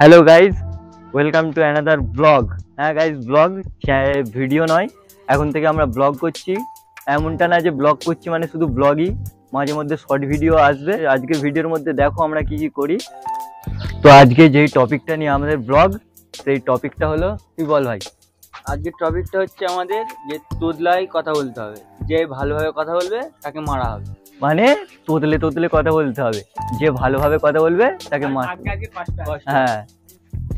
Hello guys, welcome to another blog. হ্যাঁ guys, blog video নয়, এখন থেকে আমরা ব্লগ করছি। এমনটা না যে ব্লগ করছি মানে শুধু ব্লগই, মাঝে মধ্যে শর্ট ভিডিও আসবে। আজকে ভিডিওর মধ্যে দেখো আমরা কি কি করি। তো আজকে যেই টপিকটা নিয়ে আমাদের ব্লগ, সেই টপিকটা হলো, তুই বল ভাই। আজকের টপিকটা হচ্ছে আমাদের যে তোদলাই কথা বলতে হবে, যে ভালোভাবে কথা বলবে তাকে মারা হবে। মানে তোতলে তোতলে কথা বলতে হবে, যে ভালোভাবে কথা বলবে তাকে হ্যাঁ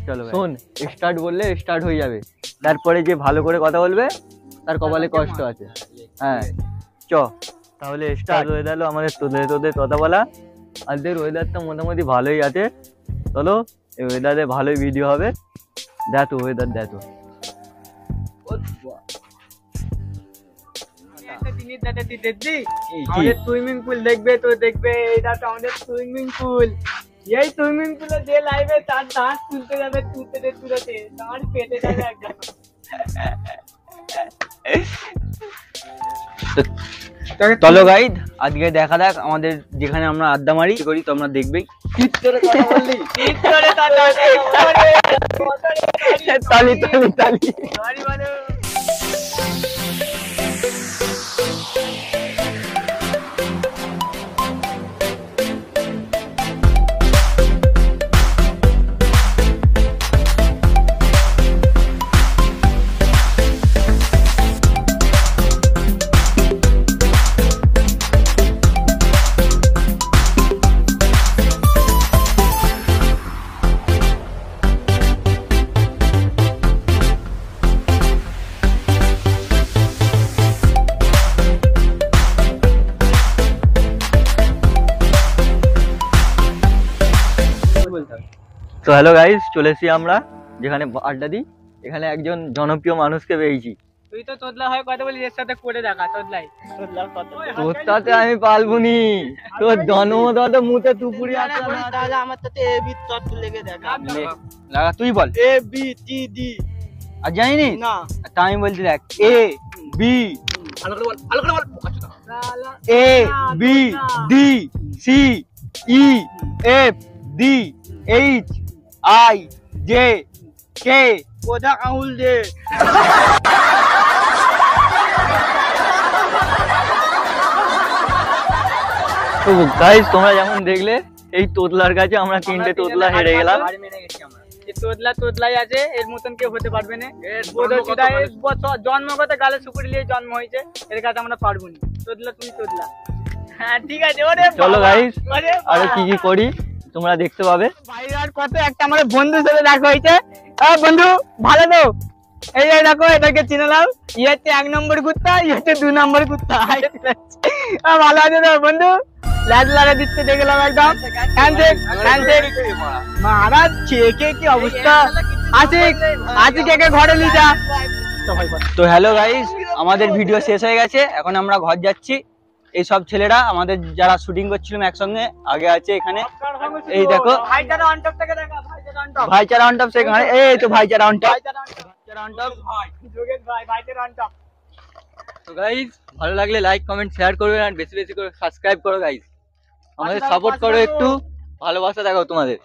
চলো শোন, স্টার্ট বললে স্টার্ট হয়ে যাবে, তারপরে যে ভালো করে কথা বলবে তার কপালে কষ্ট আছে। হ্যাঁ চ তাহলে স্টার্ট হয়ে গেল আমাদের তোদের কথা বলা। আজকের ওয়েদারটা মোটামুটি ভালোই আছে, চলো এই ওয়েদারে ভালোই ভিডিও হবে। দেখো ওয়েদার দেখো, সুইমিং পুল দেখবে তো দেখবে, এটা তো আমাদের সুইমিং পুল। এই সুইমিং পুলে যে লাইভে তার দাঁত তুলতে যাবে, তুলতে তার পেটে যাবে একদম। চলো গাইড, আজকে দেখা যাক আমাদের যেখানে আমরা আড্ডা মারি করি, তোমরা দেখবেই। তালি তালি তালি। তো হ্যালো গাইস, চলে এসেছি আমরা যেখানে আড্ডা দিই। এখানে একজন জনপ্রিয় মানুষকে পেয়েছি। তুই তো তোদলা হয় কথা বলি, এর সাথে করে দেখা তোদলাই। তোর সাথে আমি পালবুনি, তোর জন্মদাতা মুতে তুপুরি আছে না, তাহলে আমার সাথে এ বি তত লেগে দেখা লাগা। তুই বল এ বি টি ডি। আর জানিনি না, তা আমি বলছি দেখ, এ বি, ভালো করে বল, ভালো করে বল। A B D C E F D H I J K. কোদা আউল দে। তো গাইস, তোমরা যেমন দেখলে এই তোতলার কাছে আমরা তিনটে তোতলা হেরে গেলাম। তোদলাই আছে, এর মতন কেউ হতে পারবে না। জন্মগত গালে সুপুরি নিয়ে জন্ম হয়েছে, এর কাছে আমরা পারবো না। তোদলা তুমি তোদলা। হ্যাঁ ঠিক আছে। চলো গাইস, আরে কি কি করি তোমরা দেখতে পাবে। বাইরে আর কত একটা আমার বন্ধুর সাথে দেখা হয়েছে। বন্ধু ভালো তো? এই দেখো, এটাকে চিনে নাও। ই হচ্ছে 1 নম্বর কুত্তা, ই হচ্ছে 2 নম্বর কুত্তা। ভালো আছে তো বন্ধু? লাজ লাগা দিচ্ছে দেখলাম একদম। মহারাজ কে কি অবস্থা আছে? কে ঘরে নিয়ে যা। তো হ্যালো গাইস, আমাদের ভিডিও শেষ হয়ে গেছে, এখন আমরা ঘর যাচ্ছি। এই সব ছেলেরা আমাদের যারা শুটিং করছিলাম একসঙ্গে, আগে আছে এখানে, এই দেখো ভাইচারা অন টপ থেকে দেখা, ভাইচারা অন টপ। ভাইচারা অন টপ সেখানে, এই তো ভাইচারা অন টপ। তো গাইস, ভালো লাগলে লাইক কমেন্ট শেয়ার করবে, আর বেশি বেশি করে সাবস্ক্রাইব করো গাইস, আমাদের সাপোর্ট করো, একটু ভালোবাসা দেখাও তোমাদের।